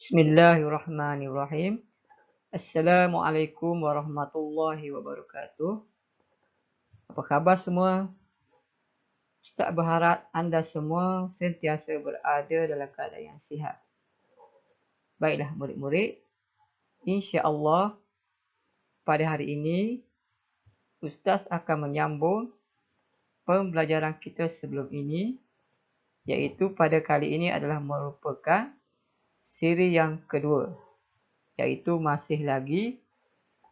Bismillahirrahmanirrahim. Assalamualaikum warahmatullahi wabarakatuh. Apa khabar semua? Ustaz berharap anda semua sentiasa berada dalam keadaan yang sihat. Baiklah murid-murid, insya-Allah pada hari ini Ustaz akan menyambung pembelajaran kita sebelum ini, iaitu pada kali ini adalah merupakan siri yang kedua, iaitu masih lagi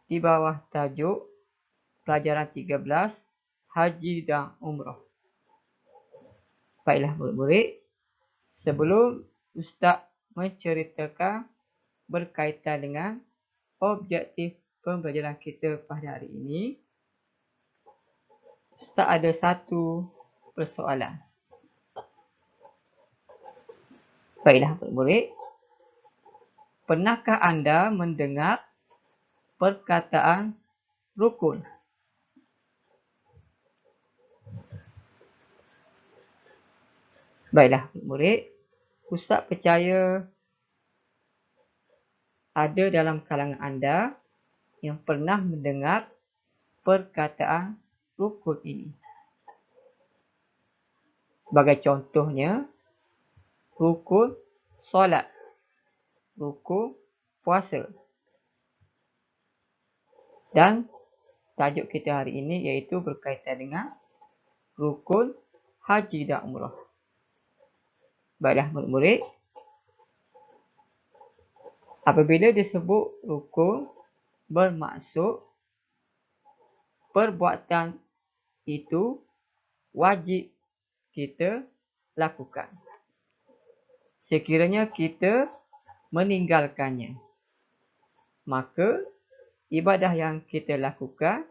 di bawah tajuk pelajaran 13 Haji dan Umrah. Baiklah murid-murid, sebelum Ustaz menceritakan berkaitan dengan objektif pembelajaran kita pada hari ini, Ustaz ada satu persoalan. Baiklah murid-murid, pernahkah anda mendengar perkataan rukun? Baiklah murid, Ustaz percaya ada dalam kalangan anda yang pernah mendengar perkataan rukun ini. Sebagai contohnya, rukun solat, rukun puasa. Dan tajuk kita hari ini iaitu berkaitan dengan rukun haji dan umrah. Baiklah murid-murid, apabila disebut rukun, bermaksud perbuatan itu wajib kita lakukan. Sekiranya kita meninggalkannya, maka ibadah yang kita lakukan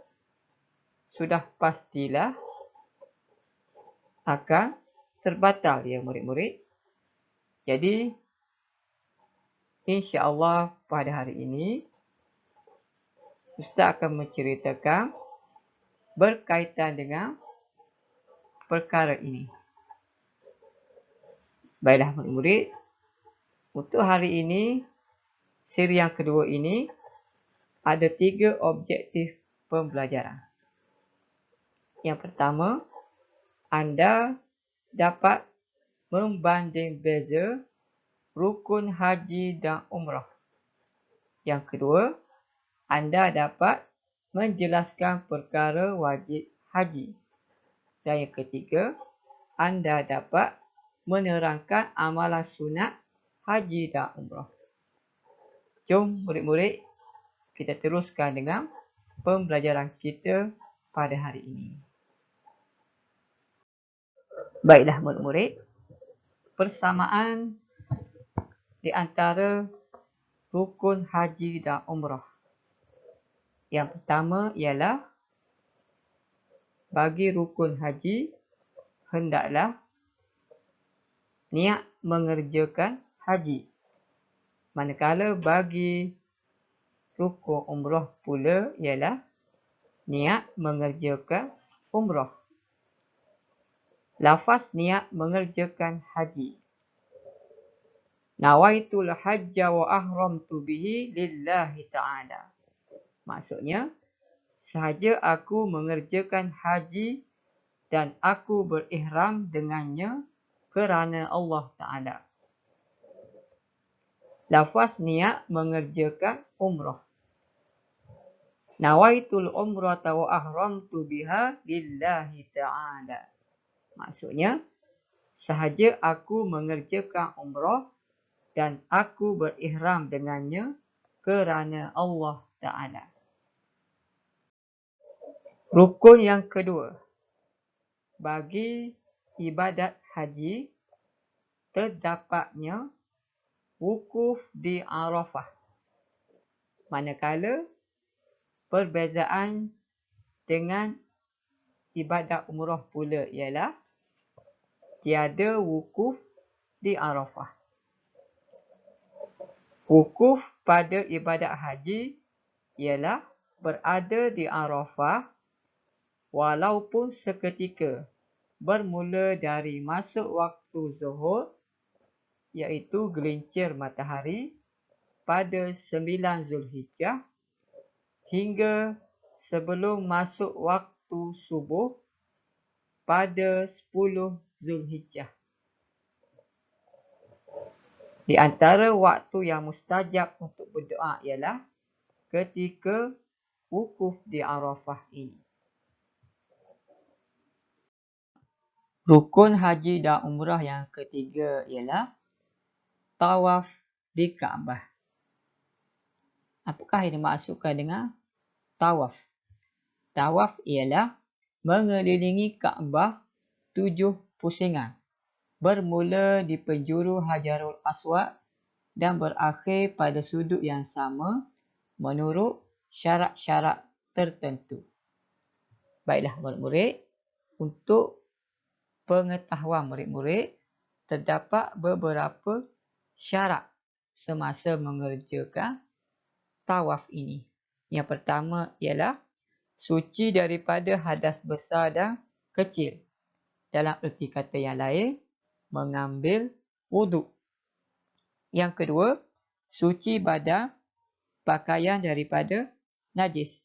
sudah pastilah akan terbatal ya murid-murid. Jadi insya-Allah pada hari ini Ustaz akan menceritakan berkaitan dengan perkara ini. Baiklah murid-murid, untuk hari ini, siri yang kedua ini, ada 3 objektif pembelajaran. Yang pertama, anda dapat membanding beza rukun haji dan umrah. Yang kedua, anda dapat menjelaskan perkara wajib haji. Dan yang ketiga, anda dapat menerangkan amalan sunat haji dan umrah. Jom murid-murid, kita teruskan dengan pembelajaran kita pada hari ini. Baiklah murid-murid, persamaan di antara rukun haji dan umrah. Yang pertama ialah bagi rukun haji, hendaklah niat mengerjakan haji. Manakala bagi rukun umrah pula ialah niat mengerjakan umrah. Lafaz niat mengerjakan haji. Nawaitul hajja wa ahramtu bihi lillahi ta'ala. Maksudnya, sahaja aku mengerjakan haji dan aku berihram dengannya kerana Allah Ta'ala. Lafaz niat mengerjakan umrah. Nawaitul umrata wa ahramtu biha lillahi ta'ala. Maksudnya, sahaja aku mengerjakan umrah dan aku berihram dengannya kerana Allah Ta'ala. Rukun yang kedua, bagi ibadat haji, terdapatnya wukuf di Arafah. Manakala perbezaan dengan ibadat umrah pula ialah tiada wukuf di Arafah. Wukuf pada ibadat haji ialah berada di Arafah walaupun seketika, bermula dari masuk waktu zuhur, iaitu gelincir matahari, pada 9 Zulhijjah hingga sebelum masuk waktu subuh pada 10 Zulhijjah. Di antara waktu yang mustajab untuk berdoa ialah ketika wukuf di Arafah ini. Rukun haji dan umrah yang ketiga ialah tawaf di Kaabah. Apakah yang dimaksudkan dengan tawaf? Tawaf ialah mengelilingi Kaabah 7 pusingan, bermula di penjuru Hajarul Aswad dan berakhir pada sudut yang sama menurut syarat-syarat tertentu. Baiklah murid-murid, untuk pengetahuan murid-murid, terdapat beberapa syarat semasa mengerjakan tawaf ini. Yang pertama ialah suci daripada hadas besar dan kecil. Dalam erti kata yang lain, mengambil wuduk. Yang kedua, suci badan, pakaian daripada najis.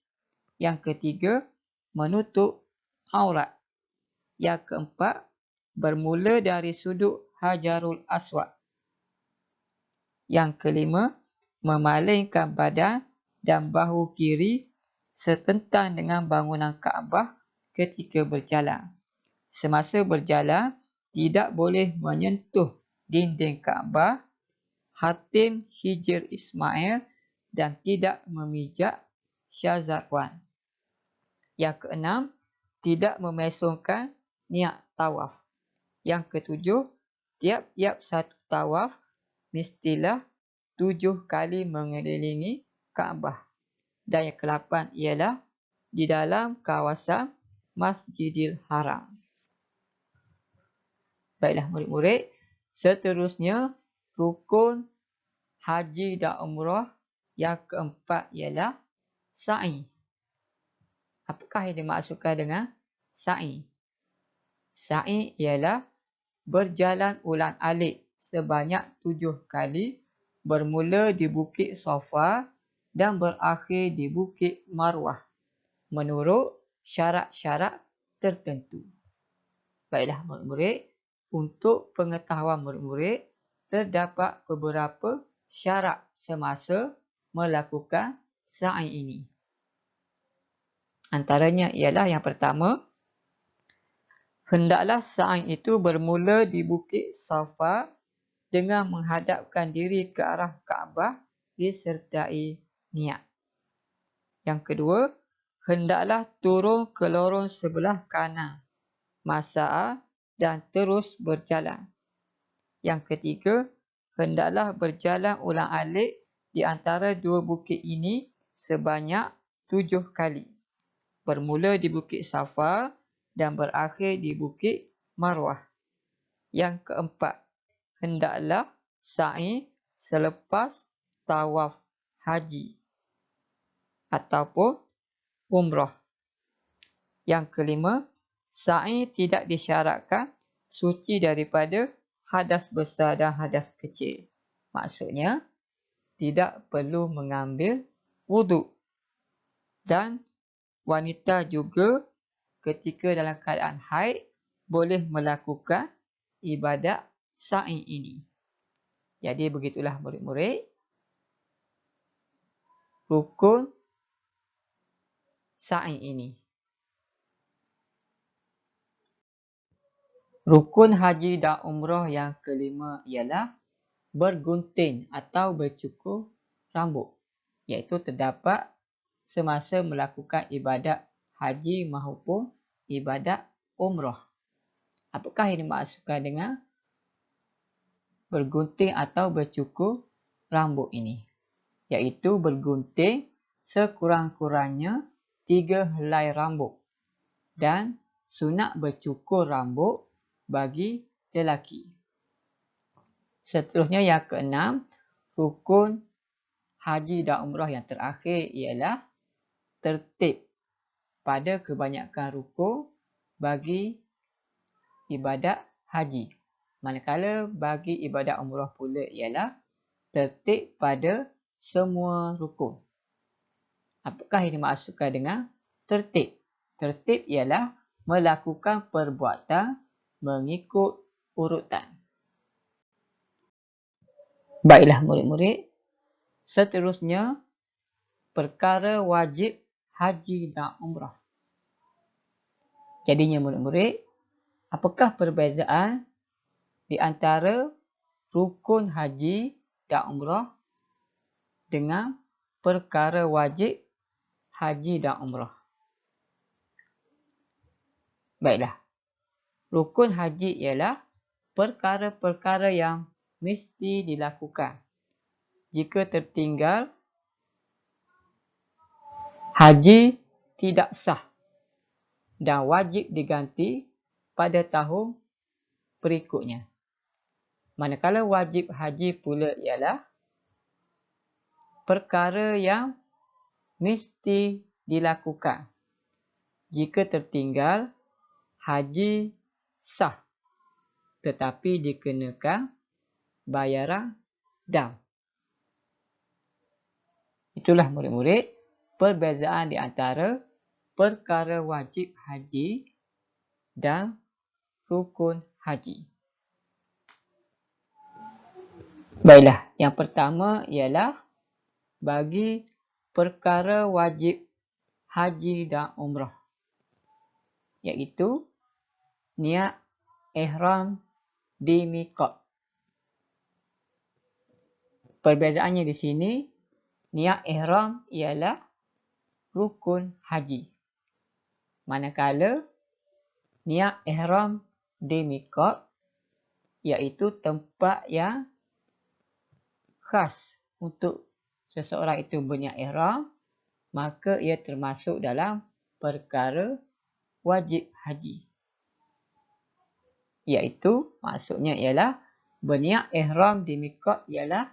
Yang ketiga, menutup aurat. Yang keempat, bermula dari sudut Hajarul Aswad. Yang kelima, memalingkan badan dan bahu kiri setentang dengan bangunan Kaabah ketika berjalan. Semasa berjalan, tidak boleh menyentuh dinding Kaabah, Hatim Hijr Ismail dan tidak memijak Syazarwan. Yang keenam, tidak memesongkan niat tawaf. Yang ketujuh, tiap-tiap satu tawaf mestilah 7 kali mengelilingi Kaabah. Dan yang ke-8 ialah di dalam kawasan Masjidil Haram. Baiklah murid-murid, seterusnya rukun haji dan umrah yang keempat ialah sa'i. Apakah yang dimaksudkan dengan sa'i? Sa'i ialah berjalan ulang-alik sebanyak 7 kali bermula di Bukit Safa dan berakhir di Bukit Marwah menurut syarat-syarat tertentu. Baiklah murid-murid, untuk pengetahuan murid-murid, terdapat beberapa syarat semasa melakukan sa'i ini. Antaranya ialah yang pertama, hendaklah sa'i itu bermula di Bukit Safa dengan menghadapkan diri ke arah Kaabah disertai niat. Yang kedua, hendaklah turun ke lorong sebelah kanan Mas'a dan terus berjalan. Yang ketiga, hendaklah berjalan ulang-alik di antara dua bukit ini sebanyak 7 kali. Bermula di Bukit Safa dan berakhir di Bukit Marwah. Yang keempat, hendaklah sa'i selepas tawaf haji ataupun umrah. Yang kelima, sa'i tidak disyaratkan suci daripada hadas besar dan hadas kecil. Maksudnya, tidak perlu mengambil wuduk. Dan wanita juga ketika dalam keadaan haid boleh melakukan ibadat sa'i ini. Jadi begitulah murid-murid, rukun sa'i ini. Rukun haji dan umrah yang kelima ialah bergunting atau bercukur rambut, iaitu terdapat semasa melakukan ibadat haji maupun ibadat umrah. Apakah yang dimaksudkan dengan bergunting atau bercukur rambut ini? Iaitu bergunting sekurang-kurangnya 3 helai rambut dan sunat bercukur rambut bagi lelaki. Seterusnya yang keenam, rukun haji dan umrah yang terakhir ialah tertib pada kebanyakan rukun bagi ibadat haji. Manakala bagi ibadat umrah pula ialah tertib pada semua rukun. Apakah yang dimaksudkan dengan tertib? Tertib ialah melakukan perbuatan mengikut urutan. Baiklah murid-murid, seterusnya perkara wajib haji dan umrah. Jadinya murid-murid, apakah perbezaan di antara rukun haji dan umrah dengan perkara wajib haji dan umrah? Baiklah, rukun haji ialah perkara-perkara yang mesti dilakukan. Jika tertinggal, haji tidak sah dan wajib diganti pada tahun berikutnya. Manakala wajib haji pula ialah perkara yang mesti dilakukan. Jika tertinggal, haji sah tetapi dikenakan bayaran dam. Itulah murid-murid perbezaan di antara perkara wajib haji dan rukun haji. Baiklah, yang pertama ialah bagi perkara wajib haji dan umrah, iaitu niat ihram di miqat. Perbezaannya di sini, niat ihram ialah rukun haji. Manakala niat ihram di miqat iaitu tempat yang khas untuk seseorang itu berniat ihram, maka ia termasuk dalam perkara wajib haji. Iaitu maksudnya ialah berniat ihram di miqat ialah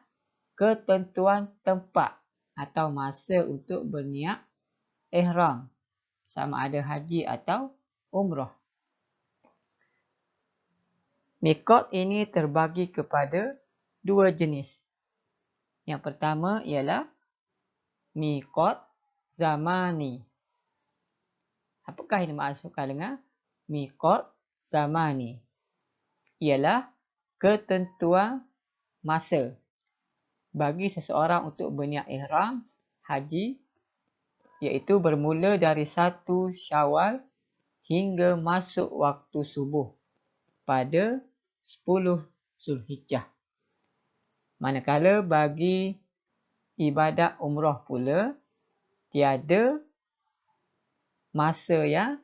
ketentuan tempat atau masa untuk berniat ihram, sama ada haji atau umrah. Miqat ini terbagi kepada dua jenis. Yang pertama ialah miqat zamani. Apakah yang dimaksudkan dengan miqat zamani? Ialah ketentuan masa bagi seseorang untuk berniat ihram haji, iaitu bermula dari 1 Syawal hingga masuk waktu subuh pada 10 Zulhijjah. Manakala bagi ibadat umrah pula, tiada masa yang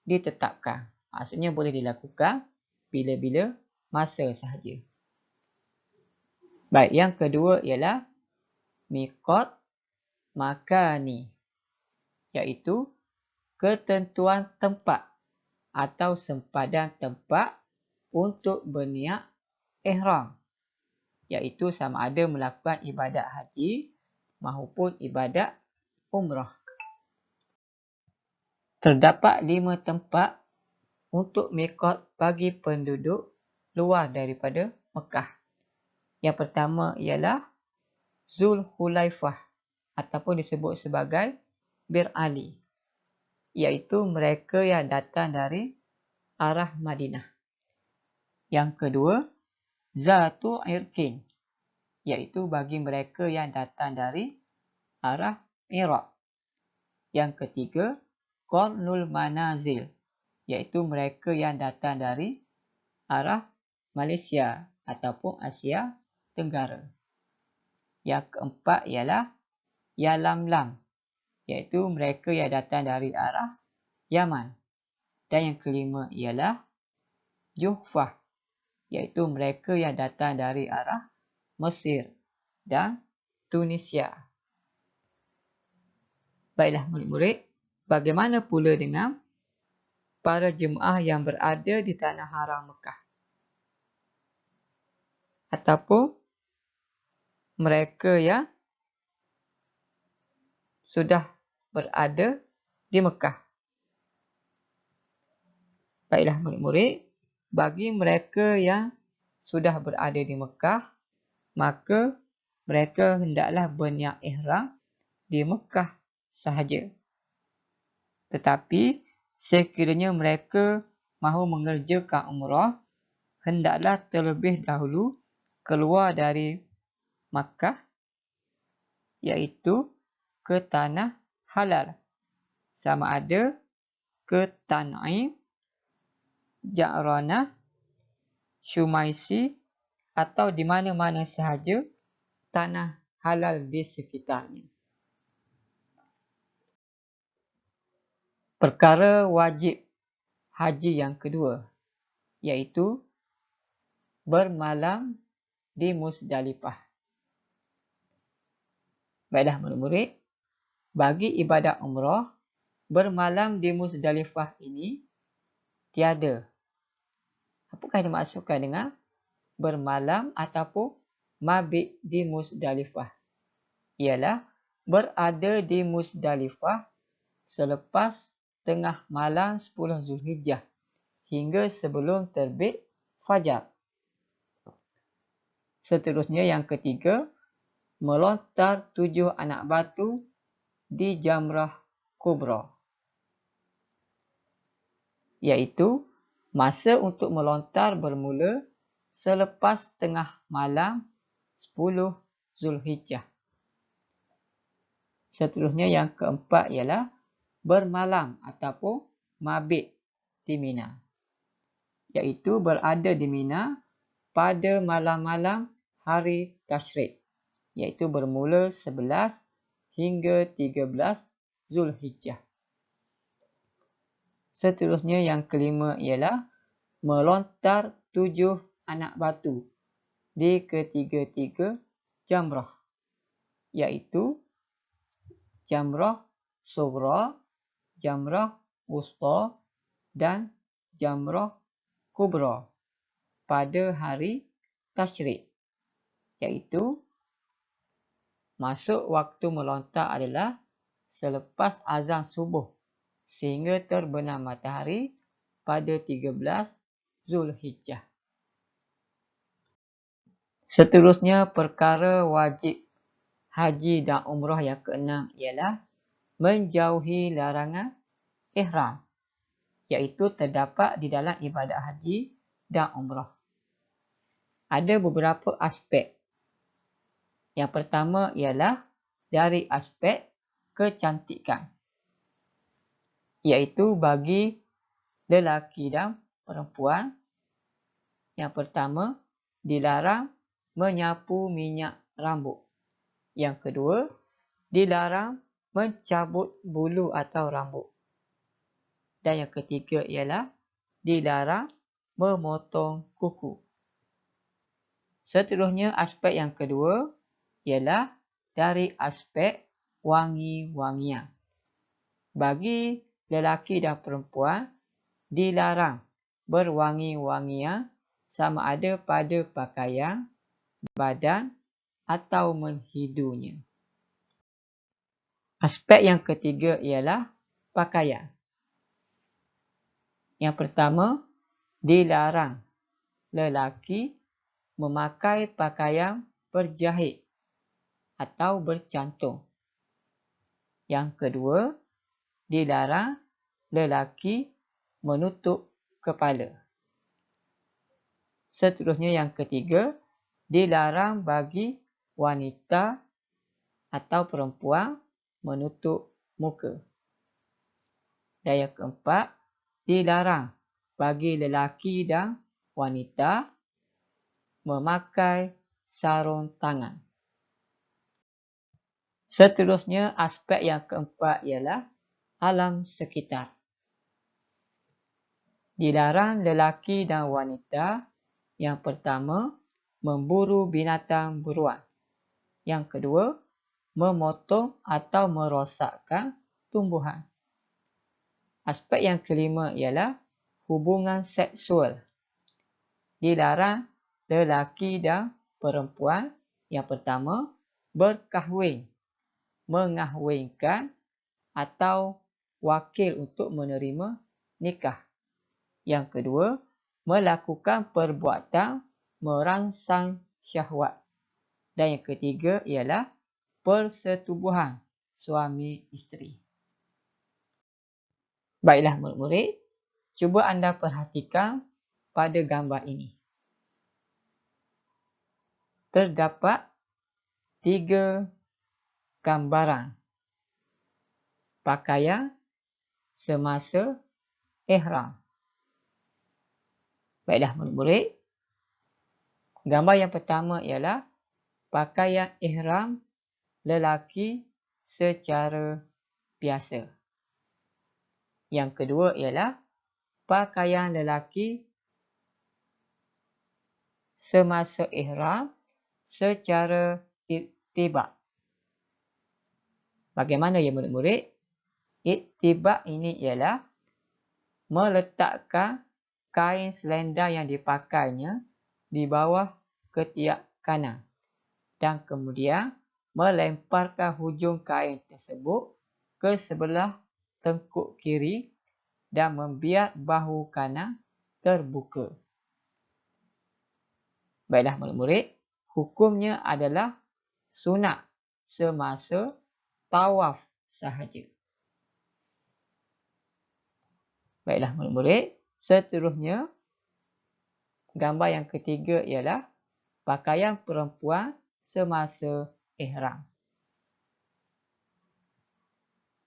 ditetapkan. Maksudnya boleh dilakukan bila-bila masa sahaja. Baik, yang kedua ialah miqat makani, iaitu ketentuan tempat atau sempadan tempat untuk berniat ihram, iaitu sama ada melakukan ibadat haji maupun ibadat umrah. Terdapat 5 tempat untuk miqat bagi penduduk luar daripada Mekah. Yang pertama ialah Zulhulaifah ataupun disebut sebagai Bir Ali, iaitu mereka yang datang dari arah Madinah. Yang kedua, Zatu Irkin, iaitu bagi mereka yang datang dari arah Iraq. Yang ketiga, Qarnul Manazil, iaitu mereka yang datang dari arah Malaysia ataupun Asia Tenggara. Yang keempat ialah Yalamlam, iaitu mereka yang datang dari arah Yaman. Dan yang kelima ialah Juhfah, iaitu mereka yang datang dari arah Mesir dan Tunisia. Baiklah murid-murid, bagaimana pula dengan para jemaah yang berada di tanah haram Mekah? Ataupun mereka yang sudah berada di Mekah. Baiklah murid-murid, bagi mereka yang sudah berada di Mekah, maka mereka hendaklah berniat ihram di Mekah sahaja. Tetapi sekiranya mereka mahu mengerjakan umrah, hendaklah terlebih dahulu keluar dari Makkah, iaitu ke tanah halal, sama ada ke Tan'im, Ja'ranah, Shumaisi atau di mana-mana sahaja tanah halal di sekitarnya. Perkara wajib haji yang kedua, iaitu bermalam di Musdalifah. Baiklah murid-murid, bagi ibadat umrah, bermalam di Musdalifah ini tiada. Apakah dimaksudkan dengan bermalam ataupun mabit di Musdalifah? Ialah berada di Musdalifah selepas tengah malam 10 Zulhijjah hingga sebelum terbit fajar. Seterusnya yang ketiga, melontar 7 anak batu di Jamrah Kubra, iaitu masa untuk melontar bermula selepas tengah malam 10 Zulhijjah. Seterusnya yang keempat ialah bermalam ataupun mabit di Mina, iaitu berada di Mina pada malam-malam hari Tasyrik, iaitu bermula 11 hingga 13 Zulhijjah. Seterusnya yang kelima ialah melontar 7 anak batu di ketiga-tiga jamrah, iaitu Jamrah Sughra, Jamrah Wusta dan Jamrah Kubra pada hari Tasyrik, iaitu masuk waktu melontar adalah selepas azan subuh sehingga terbenam matahari pada 13 Zulhijjah. Seterusnya, perkara wajib haji dan umrah yang keenam ialah menjauhi larangan ihram, iaitu terdapat di dalam ibadat haji dan umrah. Ada beberapa aspek. Yang pertama ialah dari aspek kecantikan, iaitu bagi lelaki dan perempuan. Yang pertama, dilarang menyapu minyak rambut. Yang kedua, dilarang mencabut bulu atau rambut. Dan yang ketiga ialah dilarang memotong kuku. Seterusnya, aspek yang kedua ialah dari aspek wangi-wangian. Bagi lelaki dan perempuan, dilarang berwangi-wangian sama ada pada pakaian, badan atau menghidunya. Aspek yang ketiga ialah pakaian. Yang pertama, dilarang lelaki memakai pakaian berjahit atau bercantum. Yang kedua, dilarang lelaki menutup kepala. Seterusnya yang ketiga, dilarang bagi wanita atau perempuan menutup muka. Dan yang keempat, dilarang bagi lelaki dan wanita memakai sarung tangan. Seterusnya, aspek yang keempat ialah alam sekitar. Dilarang lelaki dan wanita, yang pertama, memburu binatang buruan. Yang kedua, memotong atau merosakkan tumbuhan. Aspek yang kelima ialah hubungan seksual. Dilarang lelaki dan perempuan, yang pertama, berkahwin, mengahwinkan atau wakil untuk menerima nikah. Yang kedua, melakukan perbuatan merangsang syahwat. Dan yang ketiga ialah persetubuhan suami isteri. Baiklah murid-murid, cuba anda perhatikan pada gambar ini. Terdapat 3 gambaran pakaian semasa ihram. Baiklah murid-murid, gambar yang pertama ialah pakaian ihram lelaki secara biasa. Yang kedua ialah pakaian lelaki semasa ihram secara ittibak. Bagaimana ya murid-murid? Ittibak ini ialah meletakkan kain selendang yang dipakainya di bawah ketiak kanan dan kemudian melemparkan hujung kain tersebut ke sebelah tengkuk kiri dan membiak bahu kanan terbuka. Baiklah murid-murid, hukumnya adalah sunat semasa tawaf sahaja. Baiklah murid-murid, seterusnya gambar yang ketiga ialah pakaian perempuan semasa ihram.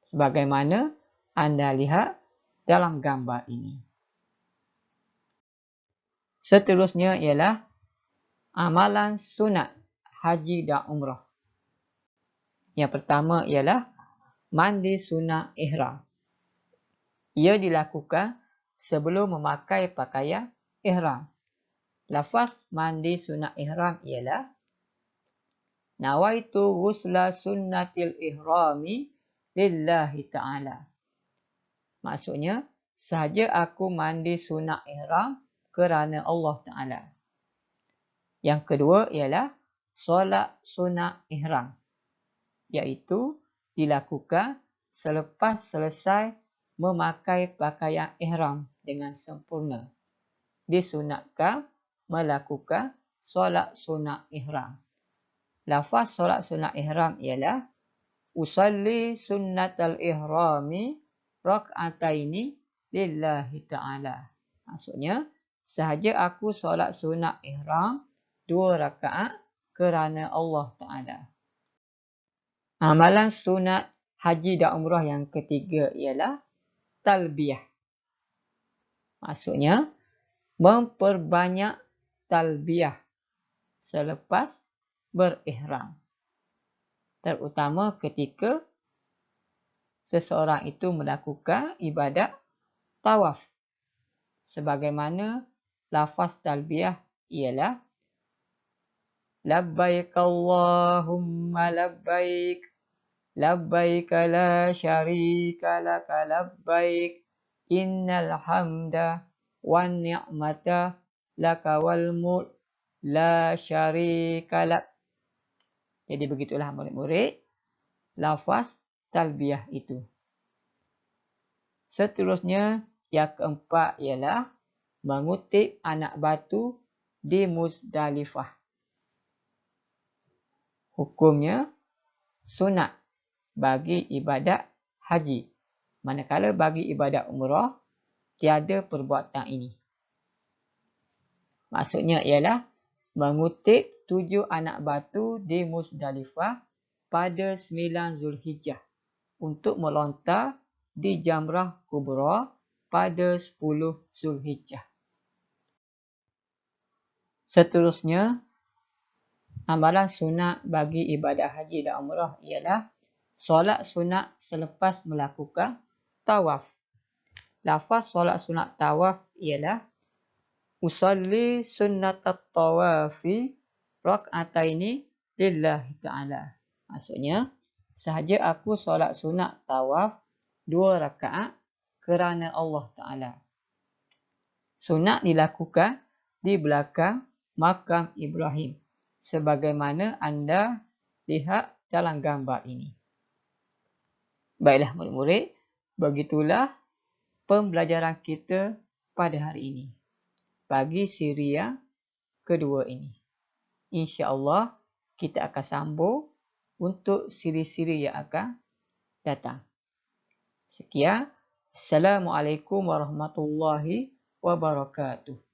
Sebagaimana anda lihat dalam gambar ini. Seterusnya ialah amalan sunat haji dan umrah. Yang pertama ialah mandi sunat ihram. Ia dilakukan sebelum memakai pakaian ihram. Lafaz mandi sunat ihram ialah nawaitu ghusla sunnatil ihrami lillahi ta'ala. Maksudnya, sahaja aku mandi sunat ihram kerana Allah Ta'ala. Yang kedua ialah solat sunat ihram, iaitu dilakukan selepas selesai memakai pakaian ihram dengan sempurna. Disunatkan melakukan solat sunat ihram. Lafaz solat sunat ihram ialah usalli sunnatal ihrami rak'ataini lillahi ta'ala. Maksudnya, sahaja aku solat sunat ihram 2 rakaat kerana Allah Ta'ala. Amalan sunat haji dan umrah yang ketiga ialah talbiyah. Maksudnya, memperbanyak talbiyah selepas berihram. Terutama ketika seseorang itu melakukan ibadat tawaf. Sebagaimana lafaz talbiyah ialah labbaik Allahumma labbaik, labbaik la syarika laka labbaik, innal hamda wan ni'mata laka wal mulk la syarika lak. Jadi begitulah murid-murid lafaz talbiyah itu. Seterusnya yang keempat ialah mengutip anak batu di Muzdalifah. Hukumnya sunat bagi ibadat haji. Manakala bagi ibadat umrah, tiada perbuatan ini. Maksudnya ialah mengutip 7 anak batu di Muzdalifah pada 9 Zulhijjah untuk melontar di Jamrah Kubra pada 10 Zulhijjah. Seterusnya, amalan sunat bagi ibadah haji dan umrah ialah solat sunat selepas melakukan tawaf. Lafaz solat sunat tawaf ialah usalli sunnatat tawafi rak'ataini lillahi ta'ala. Maksudnya, sahaja aku solat sunat tawaf 2 rakaat kerana Allah Ta'ala. Sunat dilakukan di belakang makam Ibrahim, sebagaimana anda lihat dalam gambar ini. Baiklah murid-murid, begitulah pembelajaran kita pada hari ini, bagi siri yang kedua ini. InsyaAllah kita akan sambung untuk siri-siri yang akan datang. Sekian. Assalamualaikum warahmatullahi wabarakatuh.